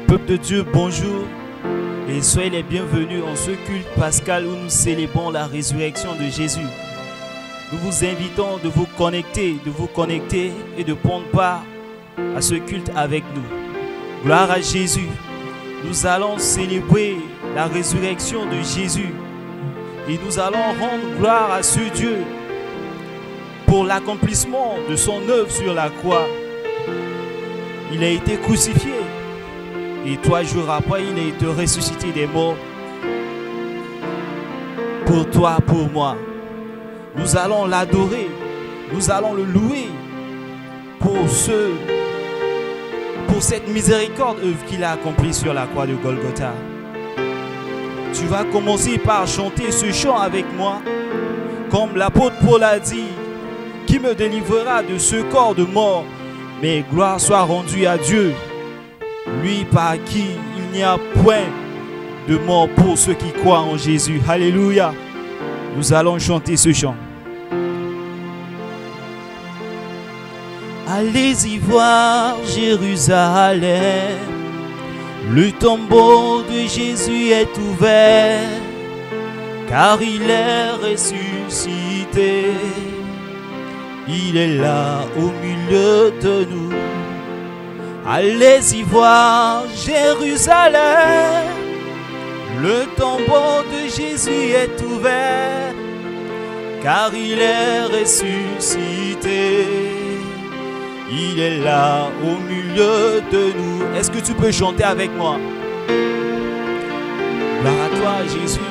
Peuple de Dieu, bonjour et soyez les bienvenus en ce culte pascal où nous célébrons la résurrection de Jésus. Nous vous invitons de vous connecter et de prendre part à ce culte avec nous. Gloire à Jésus. Nous allons célébrer la résurrection de Jésus et nous allons rendre gloire à ce Dieu pour l'accomplissement de son œuvre sur la croix. Il a été crucifié et 3 jours après, il a été ressuscité des morts pour toi, pour moi. Nous allons l'adorer, nous allons le louer pour cette miséricorde œuvre qu'il a accomplie sur la croix de Golgotha. Tu vas commencer par chanter ce chant avec moi, comme l'apôtre Paul a dit, qui me délivrera de ce corps de mort, mais gloire soit rendue à Dieu, lui par qui il n'y a point de mort pour ceux qui croient en Jésus. Alléluia. Nous allons chanter ce chant. Allez-y voir Jérusalem, le tombeau de Jésus est ouvert, car il est ressuscité. Il est là au milieu de nous. Allez-y voir Jérusalem, le tombeau de Jésus est ouvert, car il est ressuscité. Il est là au milieu de nous. Est-ce que tu peux chanter avec moi? Gloire à toi, Jésus.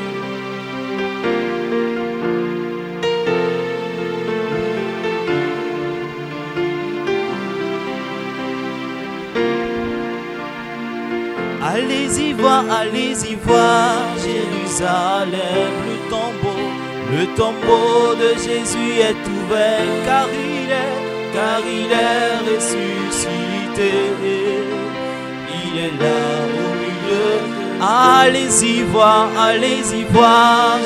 Allez-y voir Jérusalem, le tombeau de Jésus est ouvert, car il est ressuscité. Il est là au milieu. Allez-y voir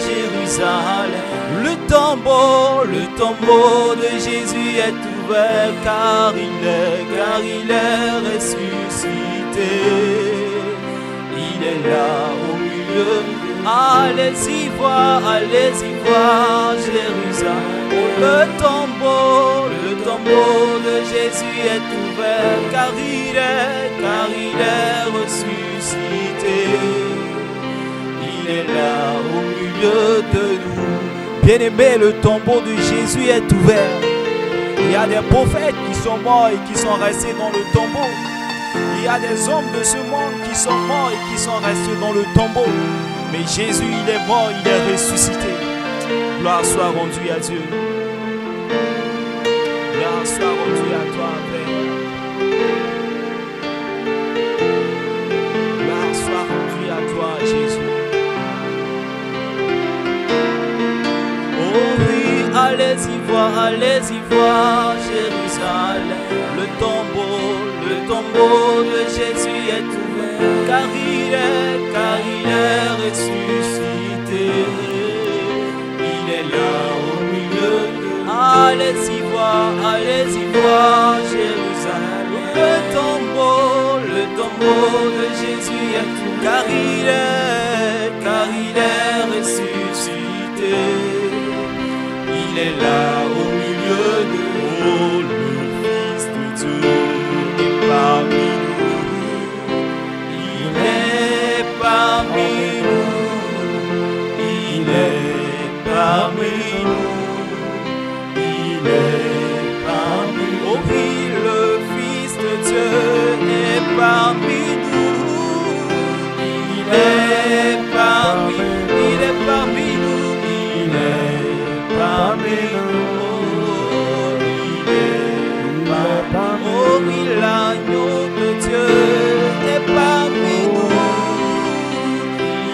Jérusalem, le tombeau de Jésus est ouvert, car il est ressuscité. Il est là au milieu. Allez-y voir Jérusalem, le tombeau de Jésus est ouvert, car il est ressuscité. Il est là au milieu de nous. Bien-aimés, le tombeau de Jésus est ouvert. Il y a des prophètes qui sont morts et qui sont restés dans le tombeau. Il y a des hommes de ce monde qui sont morts et qui sont restés dans le tombeau. Mais Jésus, il est mort, il est ressuscité. Gloire soit rendue à Dieu. Gloire soit rendue à toi, Père. Gloire soit rendue à toi, Jésus. Oh oui, allez-y voir Jérusalem, le tombeau de Jésus est ouvert, car il est ressuscité. Il est là au milieu de nous. Allez-y voir Jérusalem, le tombeau de Jésus est ouvert, car il est ressuscité. Il est là au milieu de nous. Le Fils de Dieu est parmi nous. Il est parmi nous. Il est parmi nous. Il est parmi nous. Oh oui, le Fils de Dieu est parmi nous. Il est parmi nous. Il est parmi nous. Il est parmi nous. Oh oui, l'agneau de Dieu est parmi nous.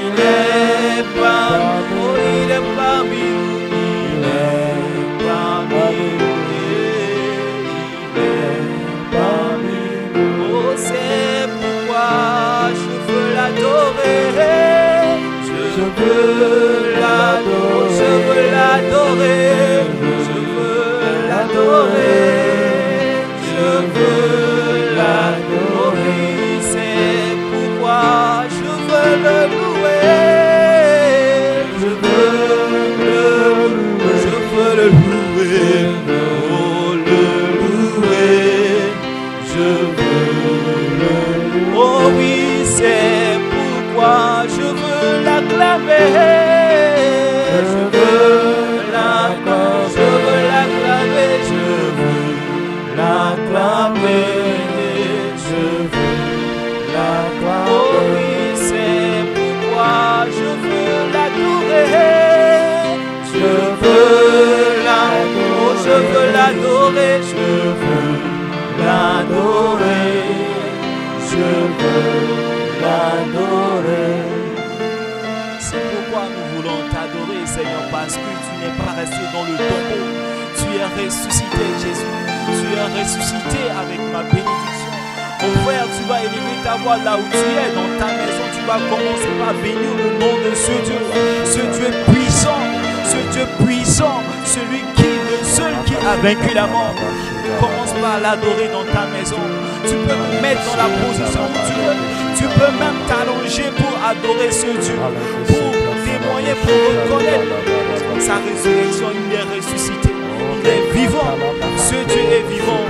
Il est parmi nous. Oh, il est parmi nous. Il est parmi nous. Il est parmi nous. Oh, c'est pourquoi je veux l'adorer. Je veux l'adorer. Je veux l'adorer. Je veux l'adorer. Je veux l'adorer, c'est pour l'acclamer, je veux l'acclamer. Oh oui, c'est pourquoi je veux l'adorer. Je veux l'adorer, oh, je veux l'adorer, je veux l'adorer, je veux l'adorer. C'est pourquoi nous voulons t'adorer, Seigneur, parce que tu n'es pas resté dans le tombeau. Tu es ressuscité, Jésus. Tu es ressuscité avec ma bénédiction. Mon frère, tu vas élever ta voix là où tu es, dans ta maison. Tu vas commencer par bénir le nom de ce Dieu puissant, ce Dieu puissant, celui qui, le seul qui a vaincu la mort. Commence par l'adorer dans ta maison. Tu peux te mettre dans la position où tu veux. Tu peux même t'allonger pour adorer ce Dieu, pour témoigner, pour reconnaître sa résurrection. Il est ressuscité, il est vivant. Ce Dieu est vivant.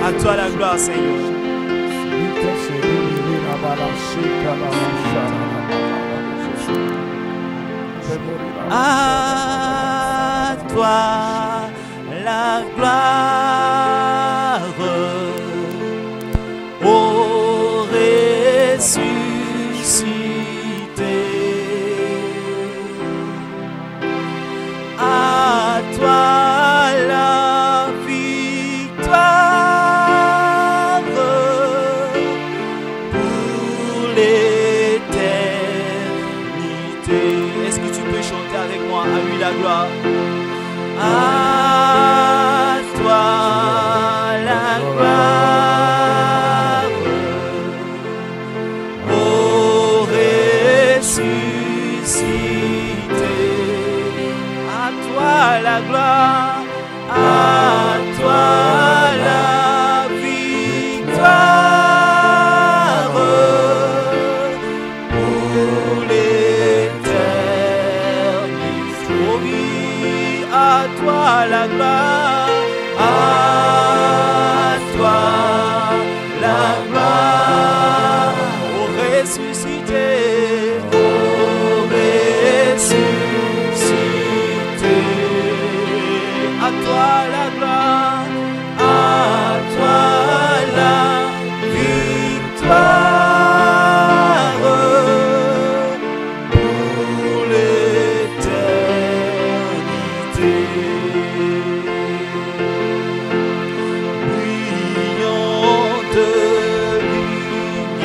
À toi la gloire, Seigneur. À toi la gloire, ô ressuscité. À toi la victoire pour l'éternité. Est-ce que tu peux chanter avec moi? À lui la gloire. À toi la gloire, ô ressuscité. À toi la gloire, à toi la victoire pour l'éternité. Oh oui, à toi la gloire, à toi la gloire, ô ressuscité, ô ressuscité. À toi la gloire, à toi la victoire pour l'éternité. Brillante lumière,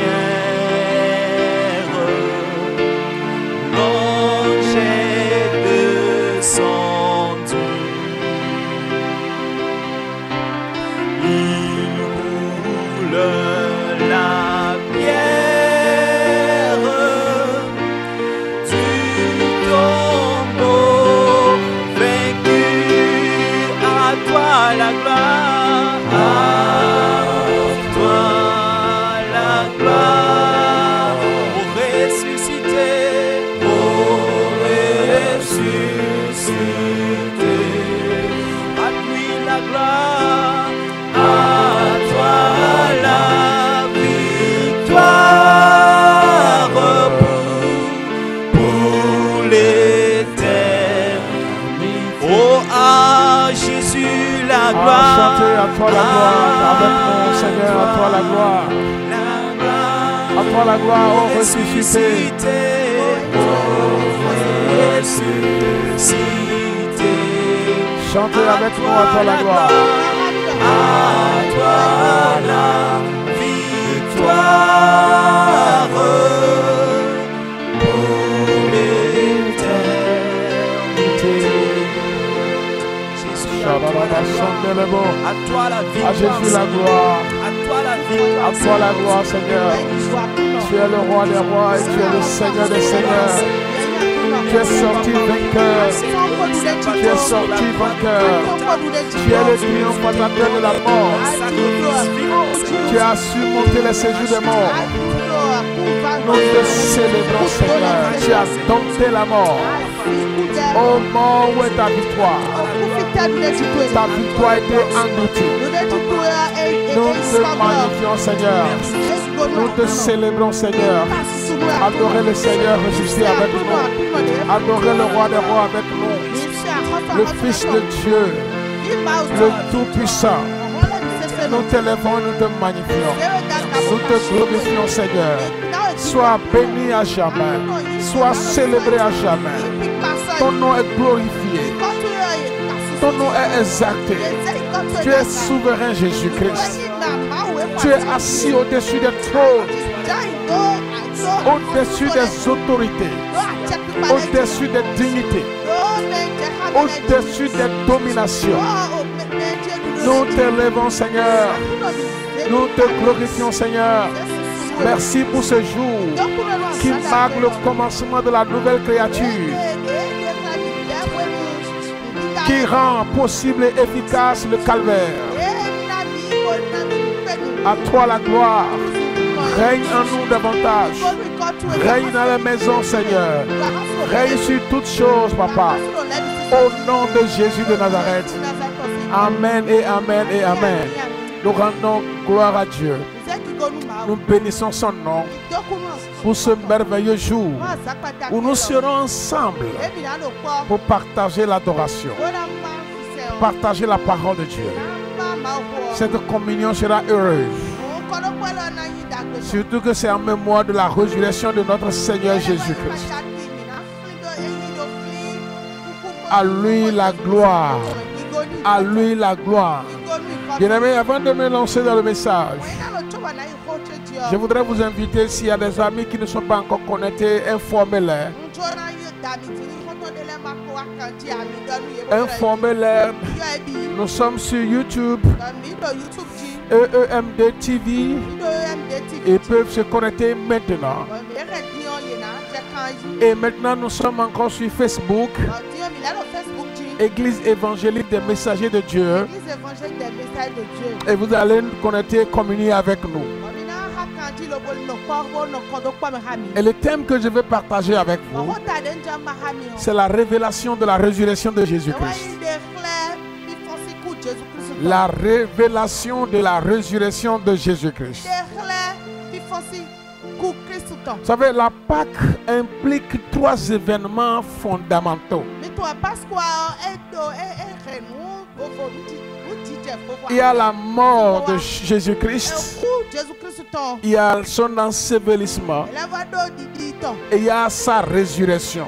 l'ange est descendu. Il roule la pierre du tombeau vaincu. À toi la gloire, à toi la gloire, ô ressuscité, ô ressuscité. À lui la gloire, à toi la victoire pour l'éternité. Oh, à Jésus la gloire. Chantez à toi la gloire, avec mon Seigneur, à toi la gloire. À toi la gloire, ô ressuscité. Chantez avec moi, à toi la gloire. À toi la victoire pour l'éternité. Jésus, à toi la victoire. À Jésus la gloire. À toi la victoire. À toi la gloire, Seigneur. Tu es le roi des rois et tu es le Seigneur des seigneurs. Tu es sorti vainqueur. Tu es sorti vainqueur. Tu es le triomphateur de la mort. Tu as surmonté les séjours des morts. Nous te célébrons, Seigneur. Tu as dompté la mort. Oh mort, où est ta victoire? Ta victoire a été engloutie. Nous te magnifions, Seigneur. Nous te célébrons, Seigneur. Adorez le Seigneur ressuscité avec nous. Adorez le roi des rois avec nous. Le Fils de Dieu, le Tout-Puissant. Nous t'élevons, nous te magnifions. Nous te glorifions, Seigneur. Sois béni à jamais. Sois célébré à jamais. Ton nom est glorifié. Ton nom est exalté. Tu es souverain, Jésus-Christ. Tu es assis au-dessus des trônes, au-dessus des autorités, au-dessus des dignités, au-dessus des dominations. Nous t'élevons, Seigneur. Nous te glorifions, Seigneur. Merci pour ce jour qui marque le commencement de la nouvelle créature, qui rend possible et efficace le calvaire. À toi la gloire. Règne en nous davantage. Règne dans les maisons, Seigneur. Règne sur toutes choses, Papa. Au nom de Jésus de Nazareth. Amen et amen et amen. Nous rendons gloire à Dieu. Nous bénissons son nom pour ce merveilleux jour où nous serons ensemble pour partager l'adoration, partager la parole de Dieu. Cette communion sera heureuse. Surtout que c'est en mémoire de la résurrection de notre Seigneur Jésus-Christ. À lui la gloire. À lui la gloire. Bien-aimés, avant de me lancer dans le message, je voudrais vous inviter, s'il y a des amis qui ne sont pas encore connectés, informez-les. Informez-les. Nous sommes sur YouTube, EEMD TV. Ils peuvent se connecter maintenant. Et maintenant, nous sommes encore sur Facebook. Église évangélique des messagers de Dieu. Et vous allez nous connecter et communier avec nous. Et le thème que je vais partager avec vous, c'est la révélation de la résurrection de Jésus-Christ. La révélation de la résurrection de Jésus-Christ. Vous savez, la Pâque implique 3 événements fondamentaux. Il y a la mort de Jésus-Christ, il y a son ensevelissement et il y a sa résurrection.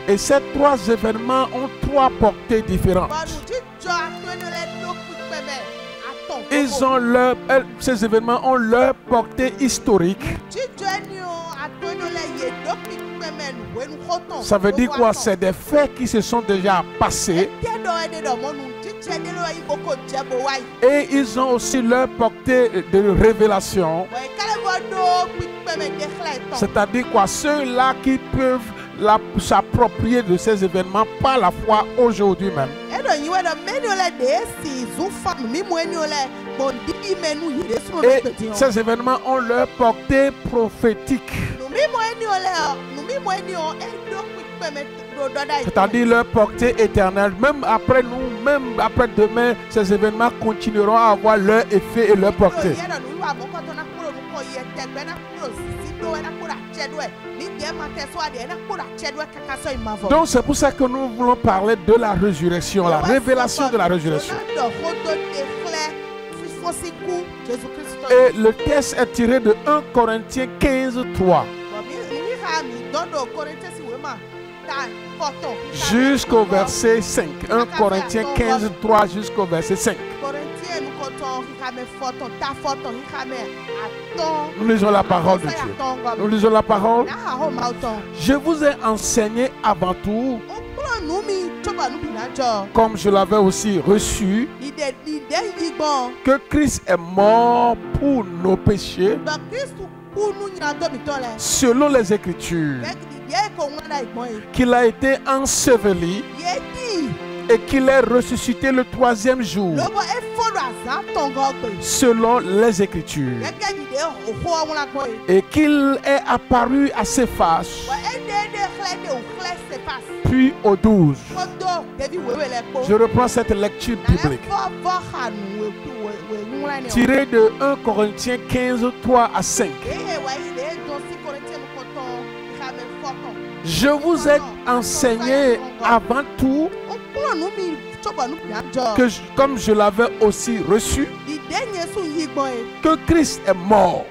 Et ces 3 événements ont 3 portées différentes. Ces événements ont leur portée historique. Ça veut dire quoi? C'est des faits qui se sont déjà passés. Et ils ont aussi leur portée de révélation. C'est-à-dire quoi? Ceux-là qui peuvent s'approprier de ces événements par la foi aujourd'hui même. Et ces événements ont leur portée prophétique. C'est-à-dire leur portée éternelle. Même après nous, même après demain, ces événements continueront à avoir leur effet et leur portée. Donc c'est pour ça que nous voulons parler de la résurrection, la révélation de la résurrection. Et le texte est tiré de 1 Corinthiens 15, 3. Jusqu'au verset 5. 1 Corinthiens 15, 3 jusqu'au verset 5. Nous lisons la parole de Dieu. Nous lisons la parole. Je vous ai enseigné avant tout, comme je l'avais aussi reçu, que Christ est mort pour nos péchés selon les Écritures, qu'il a été enseveli et qu'il est ressuscité le 3e jour selon les Écritures, et qu'il est apparu à Céphas, puis aux 12. Je reprends cette lecture biblique tirée de 1 Corinthiens 15, 3 à 5. Je vous ai enseigné avant tout comme je l'avais aussi reçu, que Christ est mort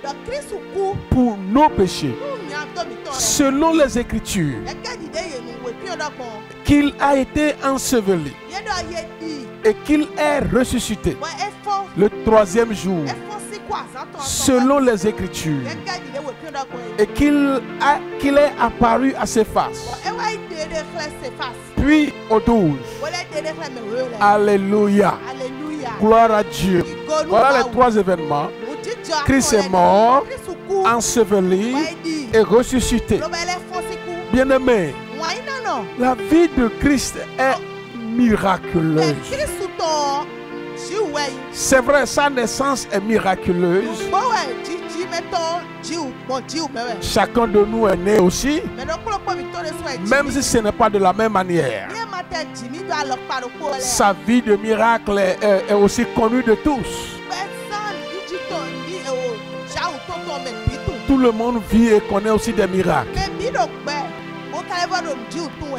pour nos péchés, selon les Écritures, qu'il a été enseveli et qu'il est ressuscité le troisième jour, selon les Écritures, et qu'il est apparu à ses faces, puis aux 12. Alléluia. Gloire à Dieu. Voilà les trois événements. Christ est mort, enseveli et ressuscité. Bien-aimé, la vie de Christ est miraculeuse. C'est vrai, sa naissance est miraculeuse. Chacun de nous est né aussi, même si ce n'est pas de la même manière. Sa vie de miracle est aussi connue de tous. Tout le monde vit et connaît aussi des miracles.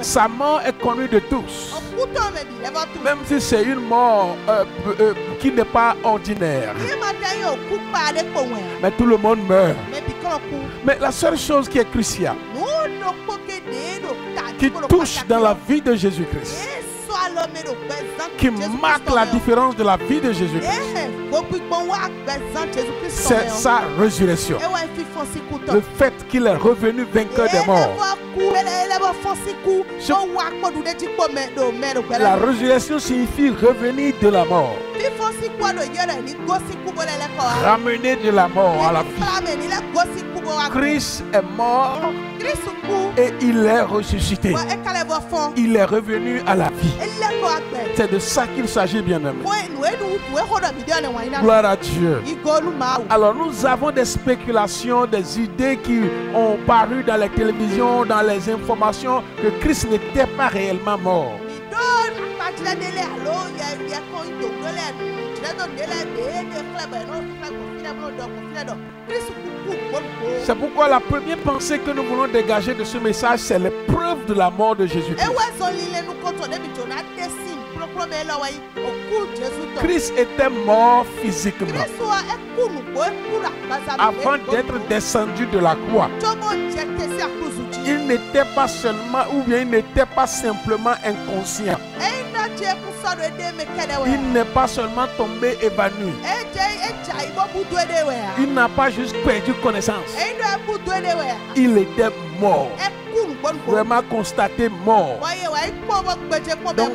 Sa mort est connue de tous. Même si c'est une mort qui n'est pas ordinaire. Mais tout le monde meurt. Mais la seule chose qui est cruciale, qui touche dans la vie de Jésus-Christ, qui marque la différence de la vie de Jésus-Christ, c'est sa résurrection. Le fait qu'il est revenu vainqueur des morts. La résurrection signifie revenir de la mort, ramener de la mort à la vie. Christ est mort et il est ressuscité. Il est revenu à la vie. C'est de ça qu'il s'agit, bien-aimé. Gloire à Dieu. Alors nous avons des spéculations, des idées qui ont paru dans les télévisions, dans les informations, que Christ n'était pas réellement mort. C'est pourquoi la première pensée que nous voulons dégager de ce message, c'est l'épreuve de la mort de Jésus-Christ. Christ était mort physiquement avant d'être descendu de la croix. Il n'était pas seulement, ou bien il n'était pas simplement inconscient. Il n'est pas seulement tombé évanoui. Il n'a pas juste perdu connaissance. Il était mort. Vraiment constaté mort. Donc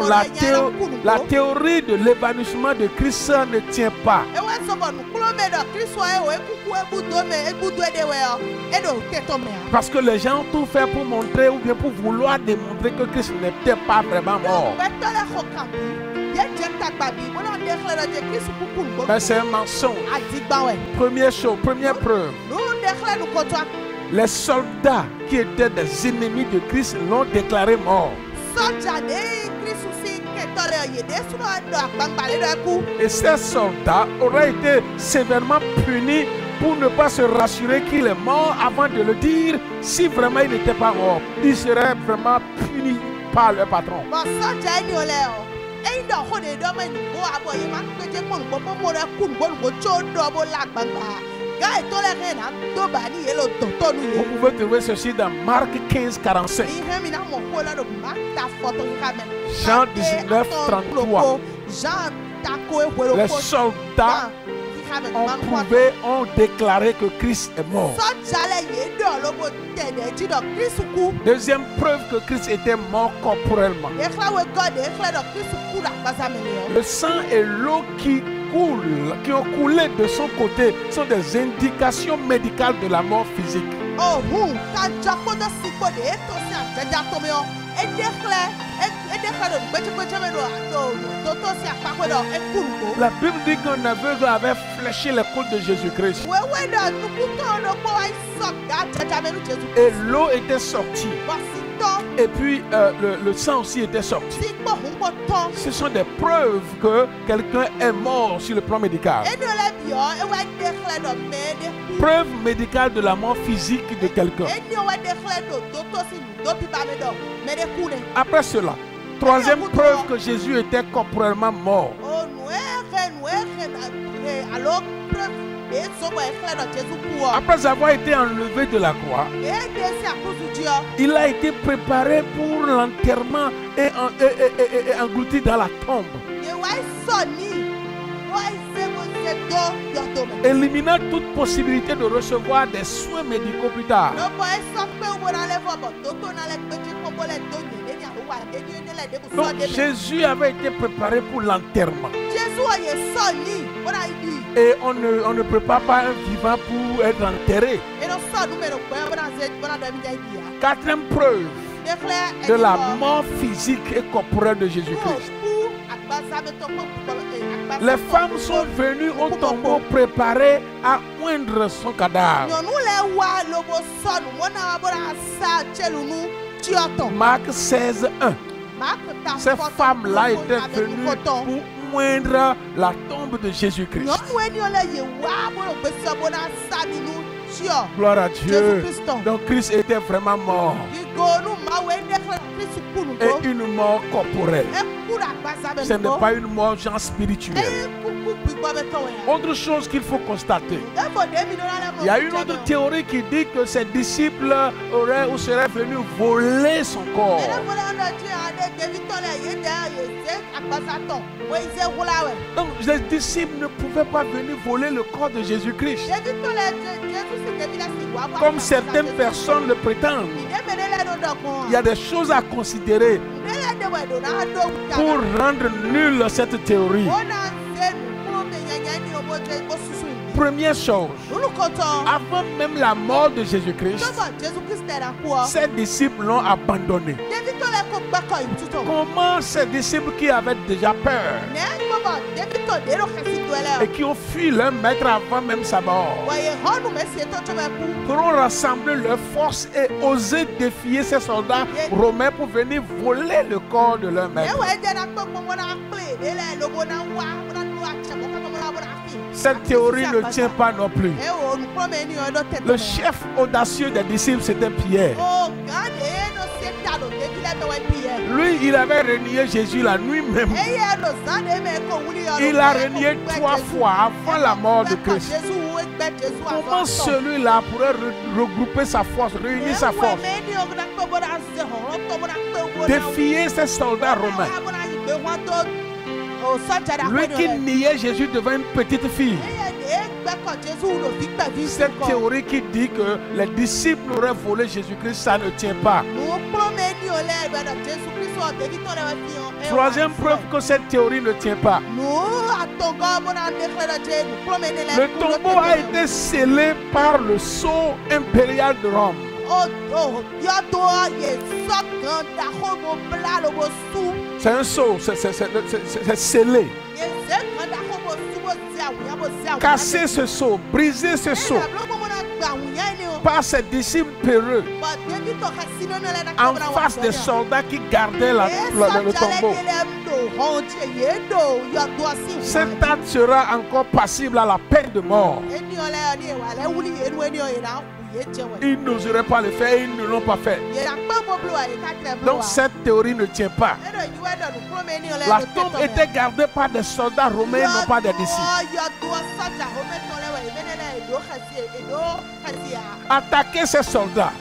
la théorie de l'évanouissement de Christ ne tient pas. Parce que les gens ont tout fait pour montrer ou bien pour vouloir démontrer que Christ n'était pas vraiment mort. Mais c'est un mensonge. Première chose, première preuve. Les soldats qui étaient des ennemis de Christ l'ont déclaré mort. Et ces soldats auraient été sévèrement punis pour ne pas se rassurer qu'il est mort avant de le dire. Si vraiment il n'était pas mort, ils seraient vraiment punis par leur patron. Vous pouvez trouver ceci dans Marc 15, 45. Jean 19, 33. Les soldats ont déclaré que Christ est mort. Deuxième preuve que Christ était mort corporellement. Le sang et l'eau qui ont coulé de son côté sont des indications médicales de la mort physique. La Bible dit qu'un aveugle avait fléché les côtes de Jésus-Christ. Et l'eau était sortie. Et puis le sang aussi était sorti. Ce sont des preuves que quelqu'un est mort sur le plan médical. Preuve médicale de la mort physique de quelqu'un. Après cela, Troisième preuve que Jésus était corporellement mort. Après avoir été enlevé de la croix, il a été préparé pour l'enterrement et englouti dans la tombe, éliminant toute possibilité de recevoir des soins médicaux plus tard. Donc Jésus avait été préparé pour l'enterrement. Et on ne prépare pas un vivant pour être enterré. Quatrième preuve de la mort physique et corporelle de Jésus-Christ. Les femmes sont venues au tombeau préparées à oindre son cadavre. Marc 16, 1. Ces femmes-là étaient venues pour oindre la tombe de Jésus-Christ. Gloire à Dieu. Donc Christ était vraiment mort. Et une mort corporelle. Ce n'est pas une mort genre spirituelle. Autre chose qu'il faut constater. Il y a une autre théorie qui dit que ses disciples auraient ou seraient venus voler son corps. Donc les disciples ne pouvaient pas venir voler le corps de Jésus-Christ, comme certaines personnes le prétendent. Il y a des choses à considérer pour rendre nulle cette théorie. Première chose, avant même la mort de Jésus-Christ, ses disciples l'ont abandonné. Comment ces disciples qui avaient déjà peur et qui ont fui leur maître avant même sa mort pourront rassembler leurs forces et oser défier ces soldats romains pour venir voler le corps de leur maître? Cette théorie ne tient pas non plus. Le chef audacieux des disciples, c'était Pierre. Lui, il avait renié Jésus la nuit même. Il a renié 3 fois avant la mort de Christ. Comment celui-là pourrait regrouper sa force, réunir sa force, défier ces soldats romains? Lui qui niait Jésus devant une petite fille. Cette théorie qui dit que les disciples auraient volé Jésus-Christ, ça ne tient pas. Troisième preuve que cette théorie ne tient pas. Le tombeau a été scellé par le sceau impérial de Rome. C'est un sceau, c'est scellé. Casser ce sceau, briser ce sceau par ses disciples peureux en face des soldats qui gardaient le tombeau. Cet acte sera encore passible à la peine de mort. Ils n'oseraient pas le faire et ils ne l'ont pas fait. Donc cette théorie ne tient pas. La tombe était gardée par des soldats romains et non pas des disciples. Attaquer ces soldats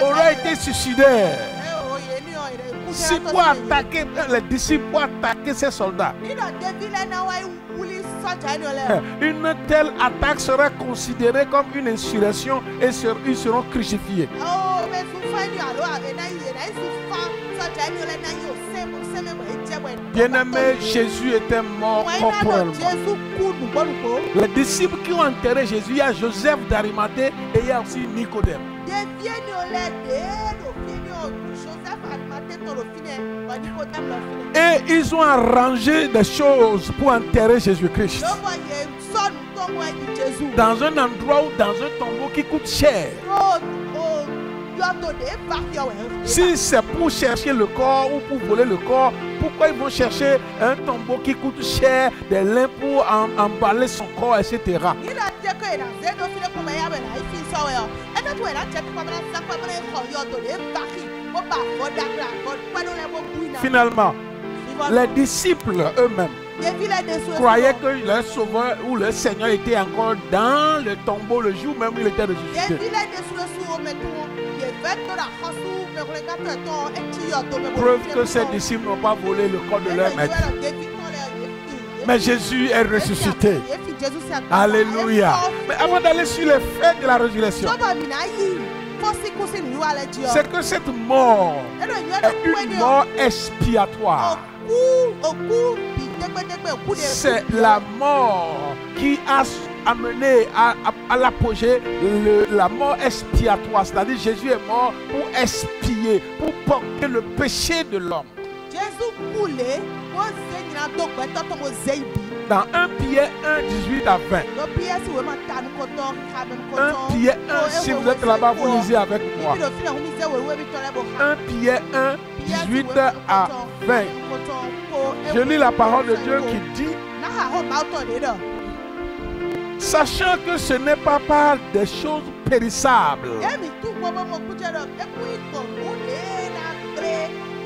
aurait été suicidaire. Si pour attaquer les disciples, pour attaquer ces soldats, une telle attaque serait considérée comme une insurrection et ils seront crucifiés. Bien-aimé, Jésus était mort corporellement. Les disciples qui ont enterré Jésus, il y a Joseph d'Arimathée et il y a aussi Nicodème. Et ils ont arrangé des choses pour enterrer Jésus-Christ dans un endroit ou dans un tombeau qui coûte cher. Si c'est pour chercher le corps ou pour voler le corps, pourquoi ils vont chercher un tombeau qui coûte cher, des lins pour emballer son corps, etc. Finalement, les disciples eux-mêmes croyaient que leur sauveur ou leur Seigneur était encore dans le tombeau le jour même où il était ressuscité. Preuve que ces disciples n'ont pas volé le corps de leur maître. Mais Jésus est ressuscité. Alléluia. Mais avant d'aller sur les faits de la résurrection, c'est que cette mort est une mort expiatoire. C'est la mort qui a amené à l'apogée la mort expiatoire. C'est-à-dire Jésus est mort pour expier, pour porter le péché de l'homme. Dans 1 Pierre 1, 18 à 20. 1 Pierre 1, si vous êtes là-bas, vous lisez avec moi. 1 Pierre 1, 18 à 20. Je lis la parole de Dieu qui dit: sachant que ce n'est pas par des choses périssables,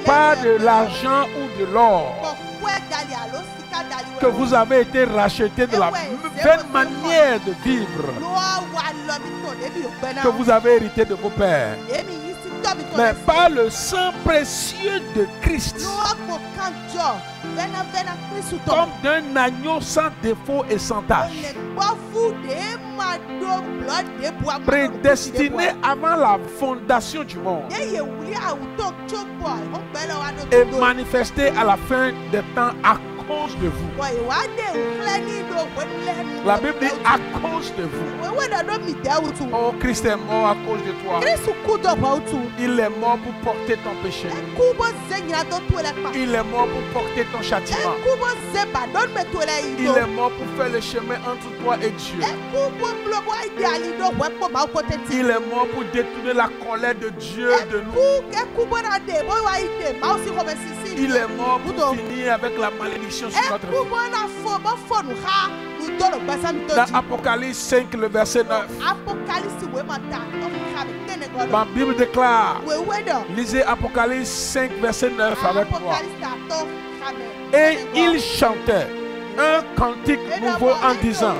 pas de l'argent ou de l'or, que vous avez été rachetés de la vaine manière de vivre que vous avez hérité de vos pères, mais par le sang précieux de Christ, comme d'un agneau sans défaut et sans tache, prédestiné avant la fondation du monde et manifesté à la fin des temps à cause de vous. La Bible dit à cause de vous. Oh, Christ est mort à cause de toi. Il est mort pour porter ton péché. Il est mort pour porter ton châtiment. Il est mort pour faire le chemin entre toi et Dieu. Il est mort pour détourner la colère de Dieu de nous. Il est mort pour finir avec la malédiction sur notre vie. Dans Apocalypse 5, le verset 9, ma Bible déclare, lisez Apocalypse 5, verset 9 avec moi. Et il chantait un cantique nouveau en disant: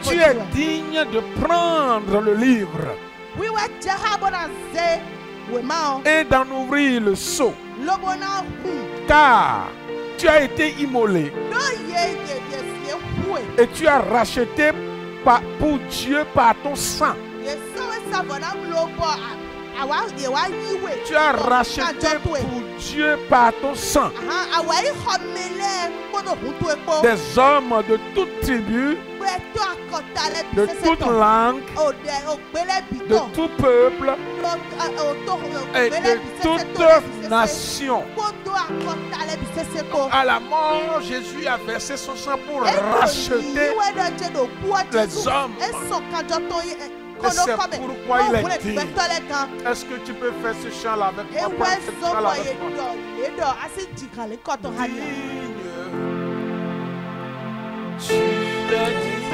tu es digne de prendre le livre et d'en ouvrir le sceau, car tu as été immolé et tu as racheté pour Dieu par ton sang. Tu as racheté pour Dieu par ton sang des hommes de toute tribu, de toute langue, de tout peuple et de toute nation. À la mort, Jésus a versé son sang pour racheter les hommes. Et c'est pourquoi il est dit. Est-ce que tu peux faire ce chant-là avec moi? Digne. Tu es digne.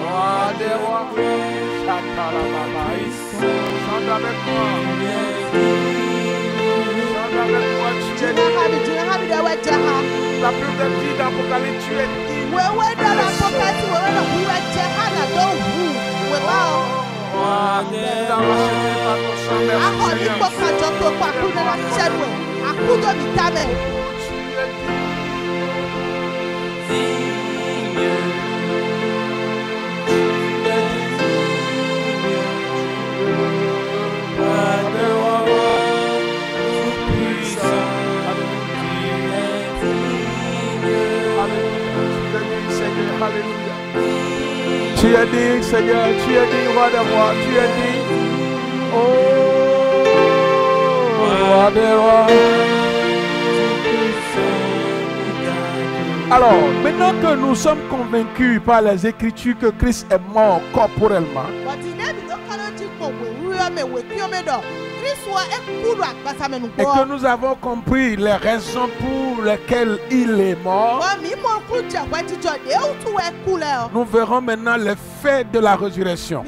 Roi des rois. Chante avec moi. Chante avec moi. Tu es digne. La Bible dit dans l'Apocalypse, tu es digne. Tu es digne, Seigneur, tu es digne, roi des rois, tu es digne. Oh, roi des rois. Alors, maintenant que nous sommes convaincus par les Écritures que Christ est mort corporellement, et que nous avons compris les raisons pour lesquelles il est mort, nous verrons maintenant les faits de la résurrection.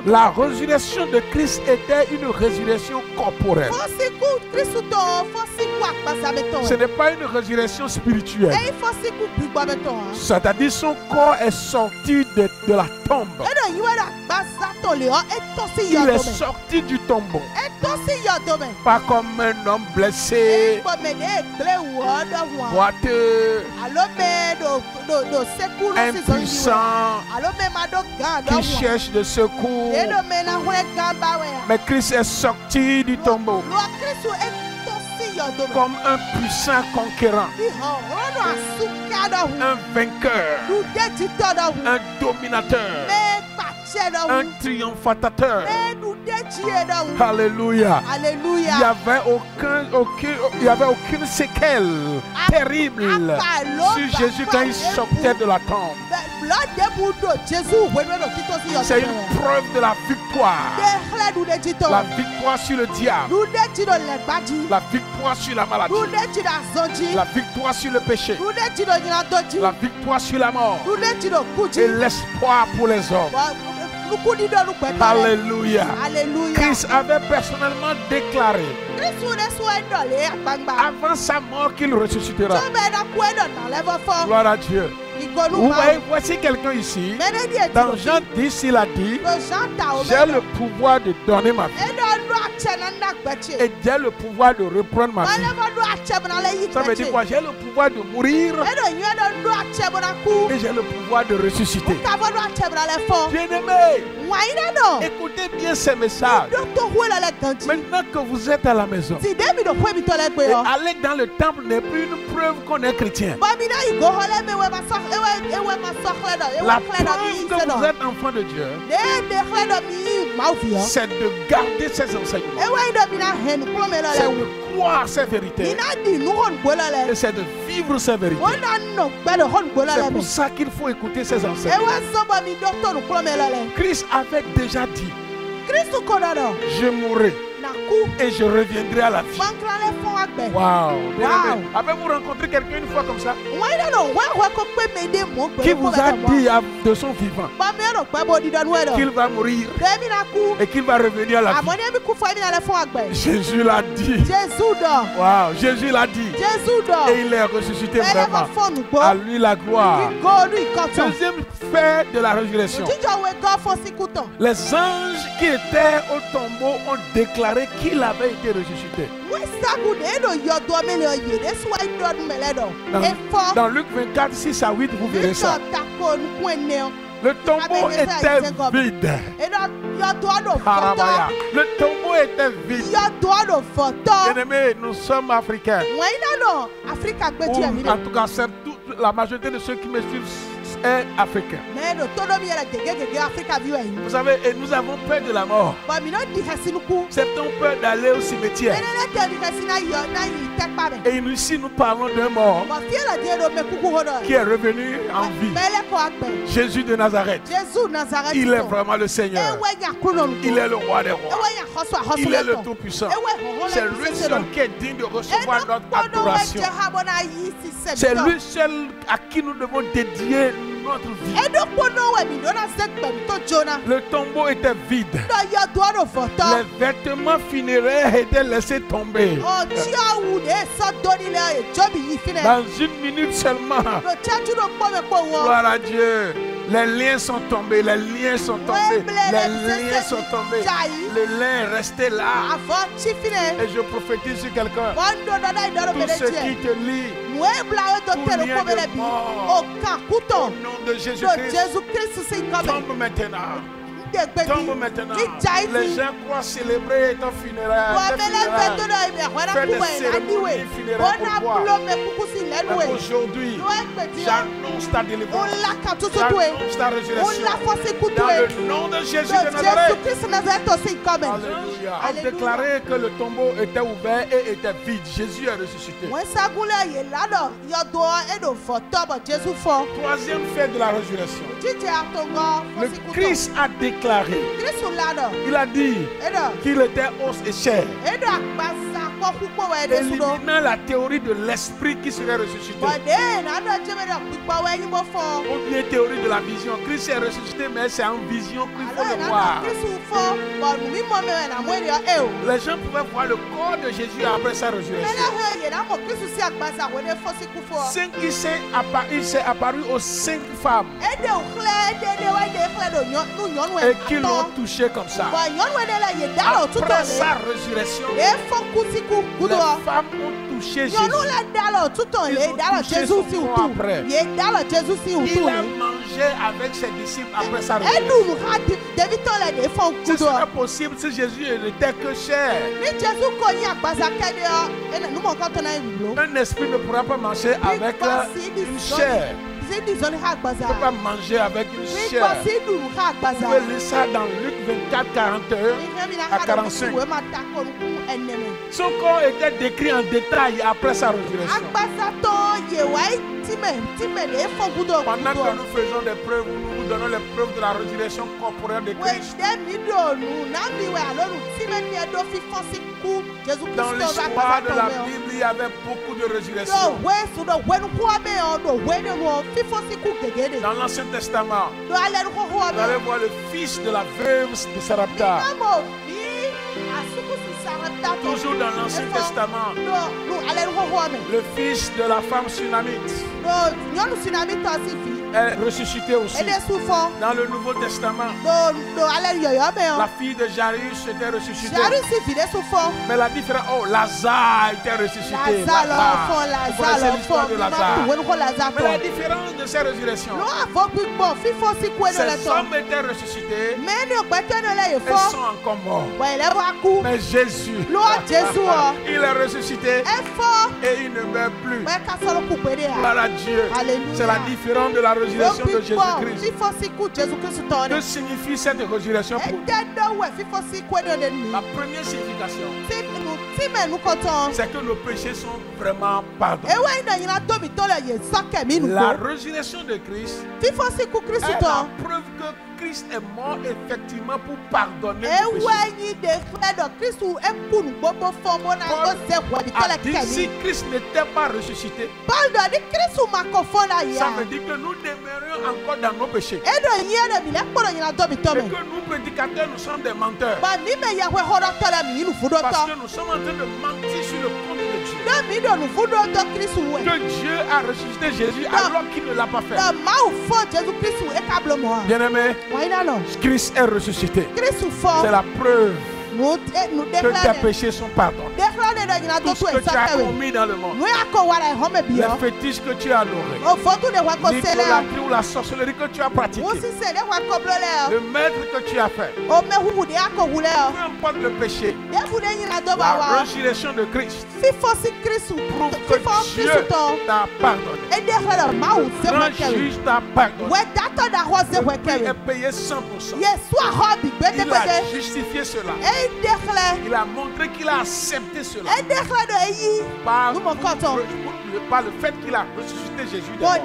La résurrection de Christ était une résurrection corporelle. Ce n'est pas une résurrection spirituelle. C'est-à-dire son corps est sorti de la tombe. Il est sorti du tombeau. Pas comme un homme blessé, boiteux, impuissant, qui cherche de secours. Mais Christ est sorti du tombeau comme un puissant conquérant, un vainqueur, un dominateur, un triomphateur. Alléluia. Alléluia. Il n'y avait aucune séquelle terrible sur Jésus quand il sortait de la tombe. C'est une preuve de la victoire. La victoire sur le diable. La victoire sur la maladie. La victoire sur le péché. La victoire sur la mort. Et l'espoir pour les hommes. Alléluia. Christ avait personnellement déclaré avant sa mort qu'il ressuscitera. Gloire à Dieu. Vous voyez, voici quelqu'un ici. Dans Jean 10, il a dit: j'ai le pouvoir de donner ma vie. Et j'ai le pouvoir de reprendre ma vie. Ça veut dire quoi? J'ai le pouvoir de mourir. Et j'ai le pouvoir de ressusciter. Bien-aimés, écoutez bien ces messages. Maintenant que vous êtes à la maison, et aller dans le temple n'est plus une preuve qu'on est chrétien. La preuve que vous êtes enfant de Dieu, c'est de garder ses enseignements, c'est de croire ses vérités, et c'est de vivre ses vérités. C'est pour ça qu'il faut écouter ses enseignements. Christ avait déjà dit: je mourrai et je reviendrai à la vie. Wow. Avez-vous rencontré quelqu'un une fois comme ça qui vous a dit de son vivant qu'il va mourir et qu'il va revenir à la vie? Jésus l'a dit. Wow. Jésus l'a dit. Et il est ressuscité vraiment. À lui la gloire. Deuxième fait de la résurrection. Les anges qui étaient au tombeau ont déclaré qu'il avait été ressuscité. Dans Luc 24, 6 à 8, vous verrez ça. Le tombeau était vide. Le tombeau était vide. Bien-aimés, nous sommes africains. Ou, en tout cas, la majorité de ceux qui me suivent est africain. Vous savez, et nous avons peur de la mort. Certains ont peur d'aller au cimetière. Et ici nous parlons d'un mort qui est revenu en vie. Jésus de Nazareth. Il est vraiment le Seigneur. Il est le roi des rois. Il est le Tout-Puissant. C'est lui seul qui est digne de recevoir notre adoration. C'est lui seul à qui nous devons dédier notre vie. Le tombeau était vide. Les vêtements funéraires étaient laissés tomber. Dans une minute seulement. Gloire à Dieu. Les liens sont tombés, les liens sont tombés, les liens sont tombés. Le lin est resté là. Et je prophétise sur quelqu'un. Tout ce qui te lie, tout lien de mort, au nom de Jésus-Christ, tombe maintenant. Tombe maintenant. Les gens croient célébrer ton funéraire. Fais des cérémonies funéraires pour toi. Aujourd'hui, j'annonce ta délivrance. J'annonce ta résurrection. Dans le nom de Jésus de Nazareth. Alléluia. A déclaré que le tombeau était ouvert et était vide. Jésus est ressuscité. Troisième fait de la résurrection. Le Christ a déclaré. Il a dit qu'il était os et chair. éliminant la théorie de l'esprit qui serait ressuscité. Ou bien théorie de la vision. Christ est ressuscité, mais c'est en vision qu'il faut le voir. Les gens pouvaient voir le corps de Jésus après sa résurrection. Il s'est apparu aux 5 femmes et qui l'ont touché comme ça. Après sa résurrection, les femmes ont touché Jésus. Ils ont touché son corps après. Il a mangé avec ses disciples après sa résurrection. Ce serait possible si Jésus n'était que chair. Un esprit ne pourra pas manger avec une chair. On ne peut pas manger avec une chair. Vous pouvez lire ça dans Luc 24, 41 à 45. Son corps était décrit en détail après sa résurrection. Pendant que nous faisons des preuves, nous vous donnons les preuves de la résurrection corporelle de Christ. Dans l'histoire de la Bible, il y avait beaucoup de résurrections. Dans l'Ancien Testament, vous allez voir le fils de la veuve de Sarepta. Toujours dans l'Ancien Testament, le fils de la femme Sunamite est ressuscité aussi. Dans le Nouveau Testament, la fille de Jairus était ressuscitée. Mais la différence, Lazare était ressuscité. Vous connaissez l'histoire de Lazare. Mais la différence de ces résurrections, ces hommes étaient ressuscités et sont encore morts. Mais Jésus, il est ressuscité et il ne meurt plus. Gloire à Dieu. C'est la différence de la résurrection de Jésus-Christ. Que signifie cette résurrection pour nous? La première signification, c'est que nos péchés sont vraiment pardonnés. La résurrection de Christ est la preuve que Christ est mort effectivement pour pardonner nos péchés. Paul a dit, si Christ n'était pas ressuscité, ça veut dire que nous demeurions encore dans nos péchés. Et que nous, prédicateurs, nous sommes des menteurs. Parce que nous sommes en train de mentir sur le compte de Dieu. Que Dieu a ressuscité Jésus alors qu'il ne l'a pas fait. Bien-aimé, Christ est ressuscité. C'est la preuve que tes péchés sont pardonnés. Tout ce que tu as commis dans le monde, les fétiches que tu as adorés, l'idolâtrie ou la sorcellerie que tu as pratiquée, le maître que tu as fait, peu importe le péché, la résurrection de Christ prouve que Dieu t'a pardonné. Grand juge t'a pardonné. Le prix est payé 100%. Il a justifié cela. Il a montré qu'il a accepté cela par le fait qu'il a ressuscité Jésus de mort.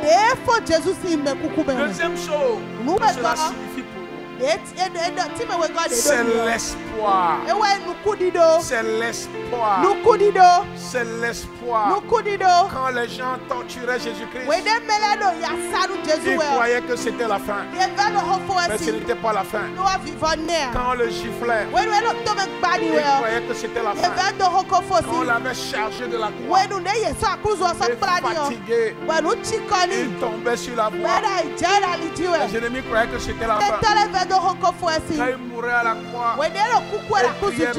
Deuxième chose que cela signifie pour nous, c'est l'espoir. C'est l'espoir. C'est l'espoir. Quand les gens torturaient Jésus-Christ, ils croyaient que c'était la fin. Mais ce n'était pas la fin. Quand on le giflait, ils croyaient que c'était la fin. Quand on l'avait chargé de la croix, et fatigué, il tombait sur la voie. Les ennemis croyaient que c'était la fin. Quand il mourait à la croix, il priait,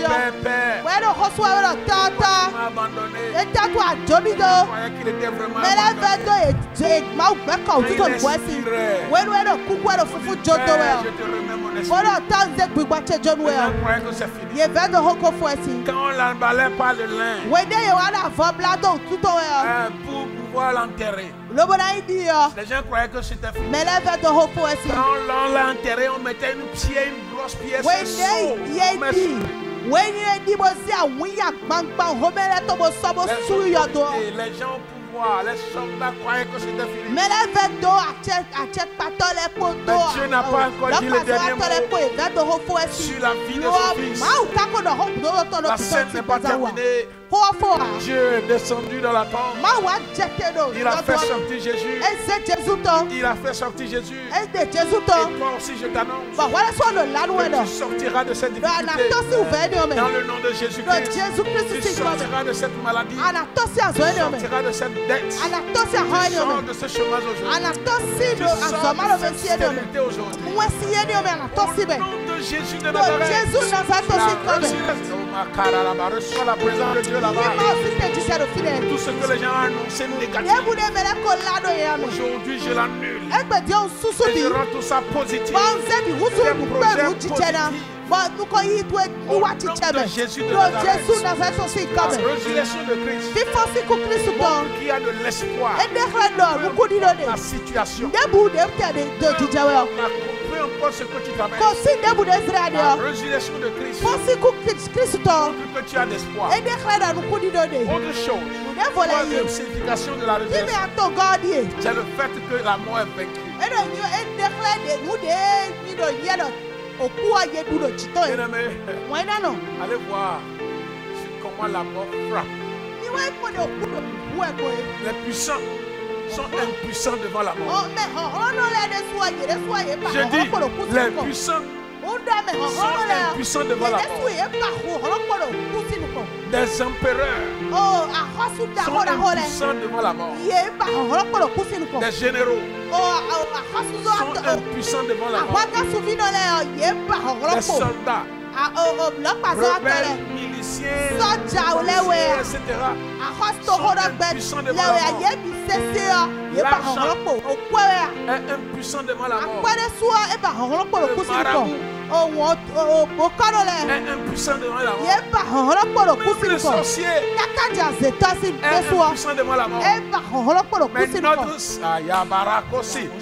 Père, tu m'as abandonné. Il croyait qu'il était vraiment abandonné. Quand il respirait, Père, je te remets mon esprit. Les gens croyaient que c'est fini. Quand on l'emballait par le lin, pour pouvoir l'enterrer, les gens croyaient que c'était fini. Quand on l'a enterré, on mettait une grosse pièce de seau. Les gens au pouvoir, les soldats croyaient que c'était fini. Mais Dieu n'a pas encore dit le dernier mot sur la vie de son fils. La scène n'est pas terminée. Dieu est descendu dans la tombe. Il a fait sortir Jésus. Il a fait sortir Jésus. Et toi aussi, je t'annonce. Tu sortiras de cette difficulté. Dans le nom de Jésus-Christ. Tu sortiras de cette maladie. Tu sortiras de cette dette. Tu sors de ce chômage aujourd'hui. Tu sors de cette stérilité aujourd'hui. Au nom de Jésus de Nazareth. Reçois la présence de Dieu là-bas. Tout ce que les gens ont annoncé négatif, aujourd'hui je l'annule. Et je rends tout ça positif. Des projets positifs. Au nom de Jésus de Nazareth. La résurrection de Christ montre qu'il y a de l'espoir. La situation. Peu importe ce que tu traverses. La résurrection de Christ montre que tu as d'espoir. Autre chose, troisième signification de la résurrection, c'est le fait que la mort est vaincue. Bien-aimé, allez voir comment la mort frappe. Les puissants sont impuissants devant la mort. Je dis, les puissants sont impuissants devant la mort. Des empereurs sont impuissants devant la mort. Des généraux sont impuissants devant la mort. Des soldats, rebelles, miliciens, policiers, etc. sont impuissants devant la mort. L'argent est impuissant devant la mort. Le marabout est impuissant devant la mort. Même le sorcier est impuissant devant la mort. Mais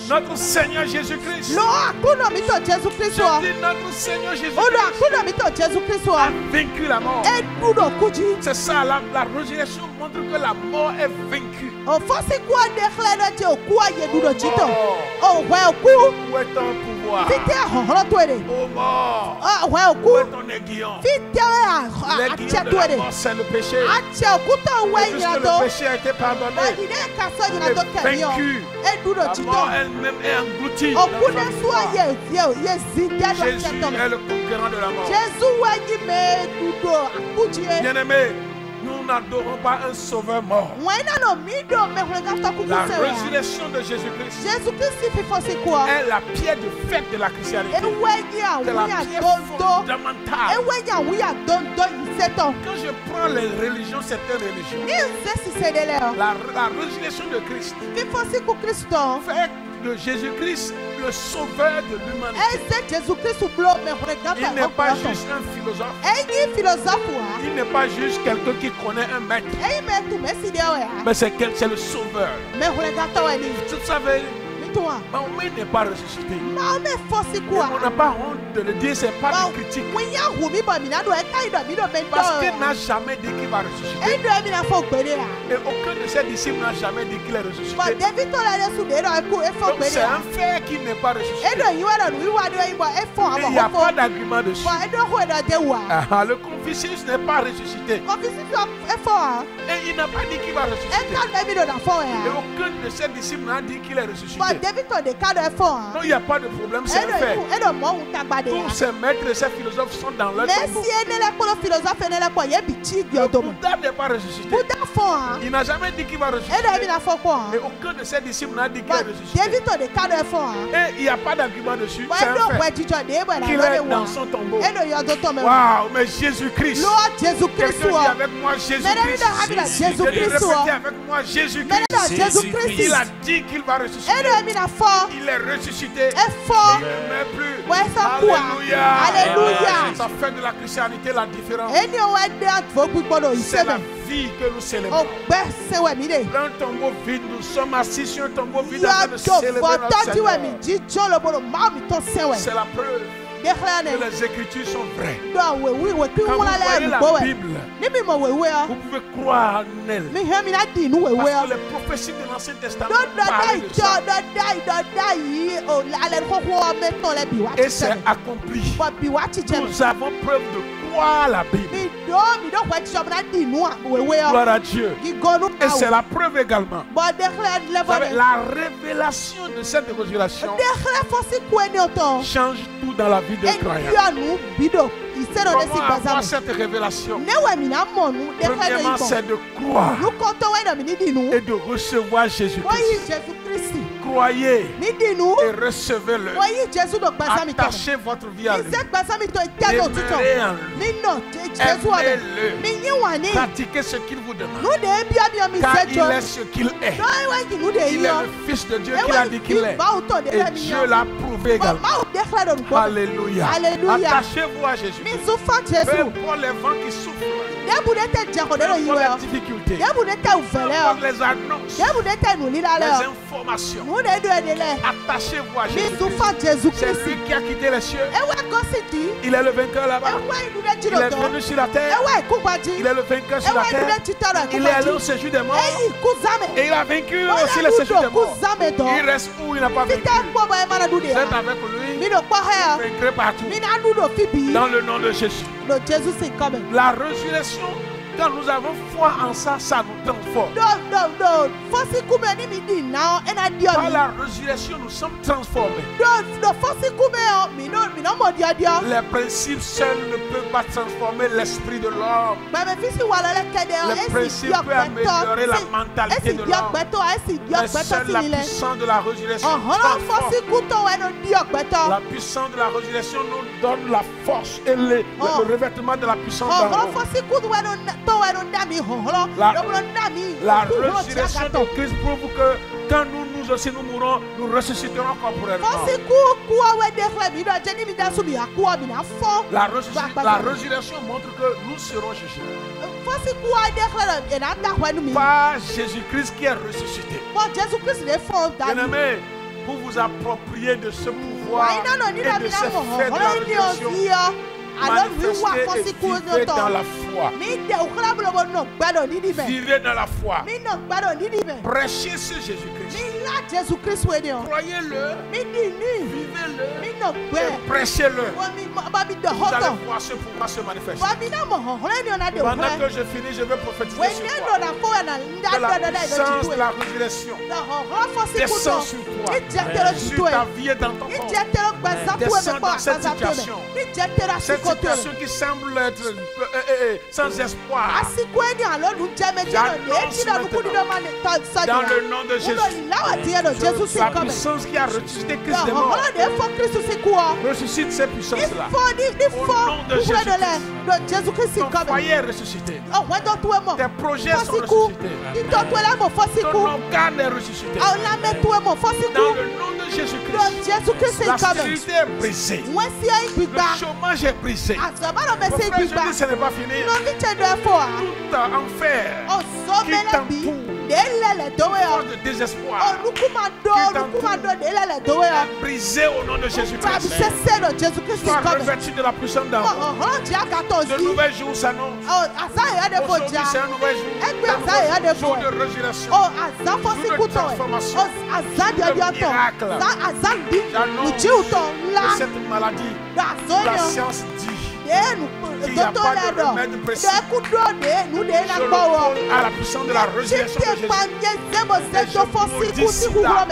notre Seigneur Jésus-Christ, je dis notre Seigneur Jésus-Christ a vaincu la mort. C'est ça, la résurrection montre que la mort est vaincue. Où est ton pouvoir? Oh mort, où est ton aiguillon? L'aiguillon de la mort, c'est le péché. Et puisque le péché a été pardonné, il est vaincu. La mort elle-même est engloutie dans Jésus est le conquérant de la mort. Bien-aimé, nous n'adorons pas un sauveur mort. La résurrection de Jésus-Christ est la pierre de fête de la christianité. C'est la pierre fondamentale. Quand je prends les religions, certaines religions, la résurrection de Christ fait de Jésus-Christ le sauveur de l'humanité. Il n'est pas juste un philosophe. Il n'est pas juste quelqu'un qui connaît un maître. Mais c'est le sauveur. Vous savez, Mahomet n'est pas ressuscité. Et on n'a pas honte de le dire, c'est pas de critique. Parce qu'il n'a jamais dit qu'il va ressusciter. Et aucun de ses disciples n'a jamais dit qu'il est ressuscité. Donc c'est un fait qu'il n'est pas ressuscité. Et il n'y a pas d'argument dessus. Le Confucius n'est pas ressuscité. Et il n'a pas dit qu'il va ressusciter. Et aucun de ses disciples n'a dit qu'il est ressuscité. Non, il n'y a pas de problème, c'est un fait. Tous ces maîtres et ces philosophes sont dans leur tombeau. Le Bouddha n'est pas ressuscité. Il n'a jamais dit qu'il va ressusciter. Et aucun de ses disciples n'a dit qu'il est ressuscité. Et il n'y a pas d'argument dessus, c'est un fait. Qu'il est dans son tombeau. Waouh, mais Jésus-Christ. Quelqu'un dit avec moi Jésus-Christ. Répétez avec moi Jésus-Christ. Il a dit qu'il va ressusciter. Il est ressuscité. Il ne meurt plus. Alléluia. Ça fait de la christianité la différence. C'est la vie que nous célébrons. Un tombeau vide, nous sommes assis sur un tombeau vide afin de célébrer notre Seigneur. C'est la preuve que les Écritures sont vraies. Quand vous voyez la Bible, vous pouvez croire en elle. Parce que les prophéties de l'Ancien Testament parlent de ça. Et c'est accompli. Nous avons preuve de croire la Bible. Gloire à Dieu. Et c'est la preuve également. Vous savez, la révélation de cette résurrection change tout dans la vie des croyants. Comment avoir cette révélation? Premièrement, c'est de croire et de recevoir Jésus-Christ. Croyez et recevez-le. Attachez votre vie à lui. Demeurez en lui. Aimez-le. Pratiquez ce qu'il vous demande. Car il est ce qu'il est. Il est le Fils de Dieu qu'il a dit qu'il est. Et Dieu l'a prouvé également. Alléluia. Attachez-vous à Jésus. Peu importe les vents qui souffrent. Peu importe les difficultés. Peu importe les annonces. Les informations. Attachez-vous à Jésus. C'est lui qui a quitté les cieux. Il est le vainqueur là-bas. Il est venu sur la terre. Il est le vainqueur sur la terre. Il est allé au séjour des morts. Et il a vaincu aussi le séjour des morts. Il reste où il n'a pas vaincu. Vous êtes avec lui. Vous vaincrez partout. Dans le nom de Jésus. La résurrection, quand nous avons foi en ça, ça nous transforme. Par la résurrection, nous sommes transformés. Les principes seuls ne peuvent pas transformer l'esprit de l'homme. Les principes peuvent améliorer la mentalité de l'homme. Mais seule la puissance de la résurrection transforme. La puissance de la résurrection nous donne la force et le revêtement de la puissance de l'homme. La résurrection de Christ prouve que quand nous aussi nous mourrons, nous ressusciterons corporellement. La résurrection montre que nous serons jugés. Pas Jésus-Christ qui est ressuscité. Bien-aimés, pour vous approprier de ce pouvoir et de ces faits de la résurrection, manifestez et vivez dans la foi. Vivez dans la foi. Prêchez sur Jésus-Christ. Croyez-le. Vivez-le. Et prêchez-le. Vous allez voir ce pouvoir se manifester. Pendant que je finis, je vais prophétiser sur toi. Que la puissance de la résurrection descend sur toi, sur ta vie et dans ton corps. Descend dans cette situation. Cette situation qui semble être sans espoir. Dans le nom de Jésus, la puissance qui a ressuscité Christ des morts ressuscite ces puissances-là. Au nom de Jésus-Christ, ton foyer est ressuscité. Tes projets sont ressuscités. Ton organe est ressuscité. Dans le nom de Jésus-Christ, la stérilité est brisée. Le chômage est brisé. Mon frère, je dis ce n'est pas fini. Tout enfer qui t'entoure, force de désespoir qui t'entoure, est brisé au nom de Jésus-Christ. Sois revêtu de la puissance d'amour. De nouvelles jours s'annoncent. Aujourd'hui c'est un nouvel jour. Jour de résurrection. Jour de transformation. Jour de miracle. J'annonce que cette maladie, la science dit qu'il n'y a pas de remède précis. Je le prends à la puissance de la résurrection de Jésus. Et je maudis sida.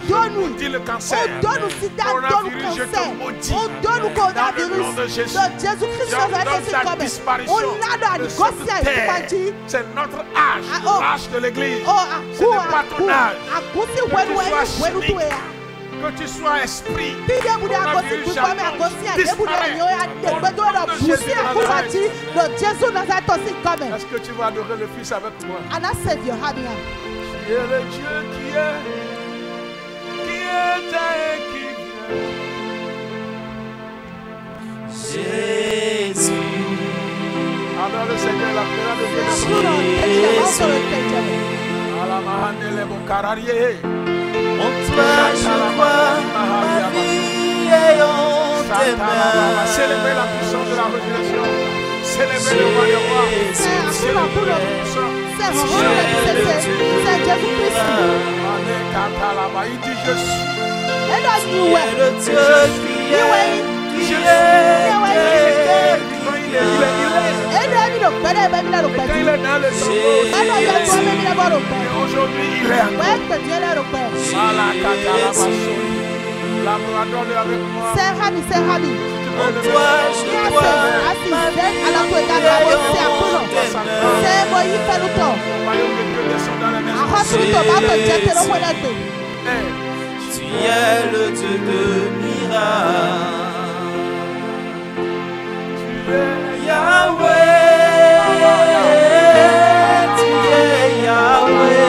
Je maudis le cancer. Coronavirus, je te maudis. Dans le nom de Jésus. J'ordonne la disparition de cette terre. C'est notre âge, l'âge de l'église. Ce n'est pas ton âge. Que tu sois chimique, que tu sois esprit, coronavirus, j'annonce, disparaît. Est-ce que tu vas adorer le Fils avec moi? Tu es le Dieu qui est et qui vient. Jésus. Adore le Seigneur, la prière de Jésus. En toi je vois ma vie et on t'aimera. Célébrez la puissance de la résurrection. Célébrez le roi des rois. Célébrez la puissance. Il dit je suis. Tu es le Dieu qui est, il est dans le tombeau. Et aujourd'hui, il est encore. Labrador avec moi. Toi, je dois tu es le Dieu de miracles. Tu es Yahweh. Tu es Yahweh.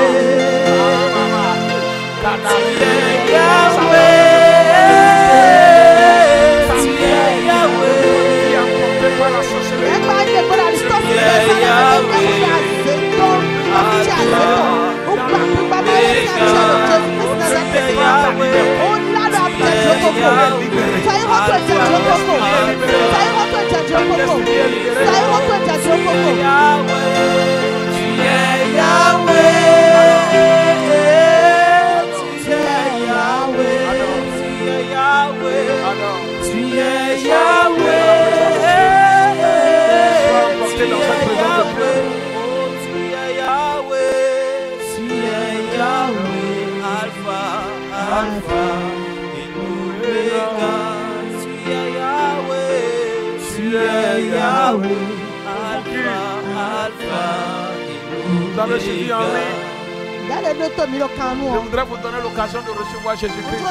Tu es Yahweh. Vous avez suivi en ligne. Je voudrais vous donner l'occasion de recevoir Jésus-Christ.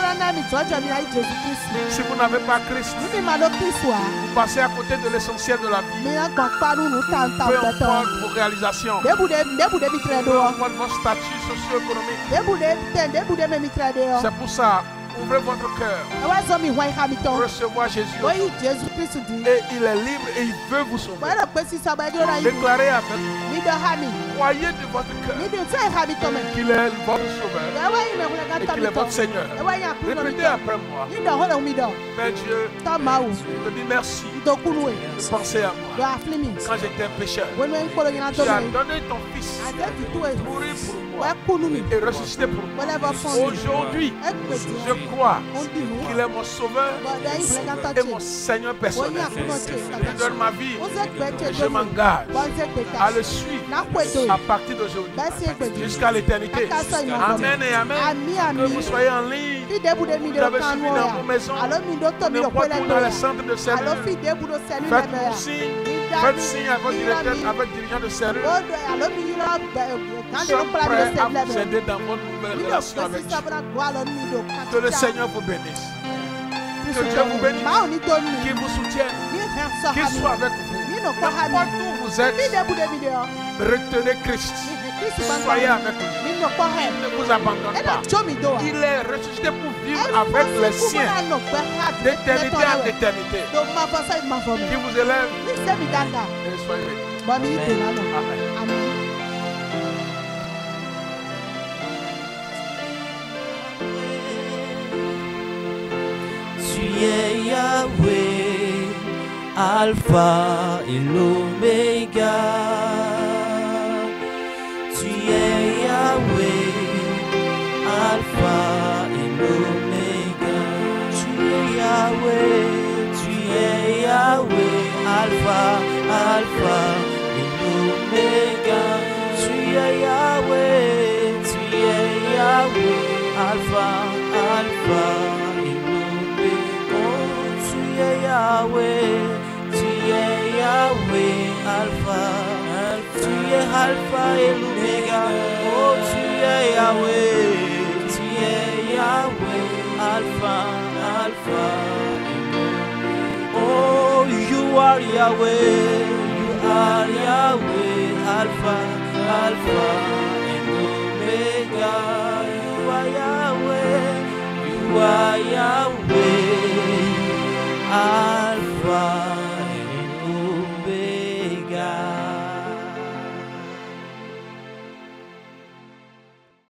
Si vous n'avez pas Christ, vous passez à côté de l'essentiel de la vie. Peu importe vos réalisations, peu importe vos statuts socio-économiques. C'est pour ça, ouvrez votre cœur pour recevoir Jésus. Et il est libre et il veut vous sauver. Déclarez avec vous. Croyez de votre cœur qu'il est votre sauveur et qu'il est votre Seigneur. Répétez après moi. Père Dieu, je te dis merci de penser à moi quand j'étais pécheur. Tu as donné ton Fils mourir pour moi et ressusciter pour moi. Aujourd'hui, je crois qu'il est mon sauveur et mon Seigneur personnel. Je donne ma vie et je m'engage à le suivre à partir d'aujourd'hui jusqu'à l'éternité. Amen et amen. Que vous soyez en ligne, vous avez suivi dans vos maisons, n'importe où dans les centres de cellule. Faites-nous signe. Faites signe à votre directeur, à votre dirigeant de cellule. Nous sommes prêts à vous aider dans votre nouvelle relation avec Dieu. Que le Seigneur vous bénisse. Que Dieu vous bénisse. Qu'il vous soutienne. Qu'il soit avec vous. N'importe où vous êtes, retenez Christ. Soyez avec lui. Il ne vous abandonne pas. Il est ressuscité pour vivre avec les siens d'éternité en éternité. Qui vous élève et soyez bénis. Amen. Tu es Yahweh, Alpha et l'Oméga. Tu es Yahweh, Alpha et l'Oméga. Tu es Yahweh, Alpha, Alpha et l'Oméga. Tu es Yahweh, Alpha, Alpha et l'Oméga. Oh, tu es Yahweh, Alpha, tu es Alpha et l'Oméga. Oh, tu es Yahweh, Alpha, Alpha. Oh, you are Yahweh, Alpha, Alpha and Omega.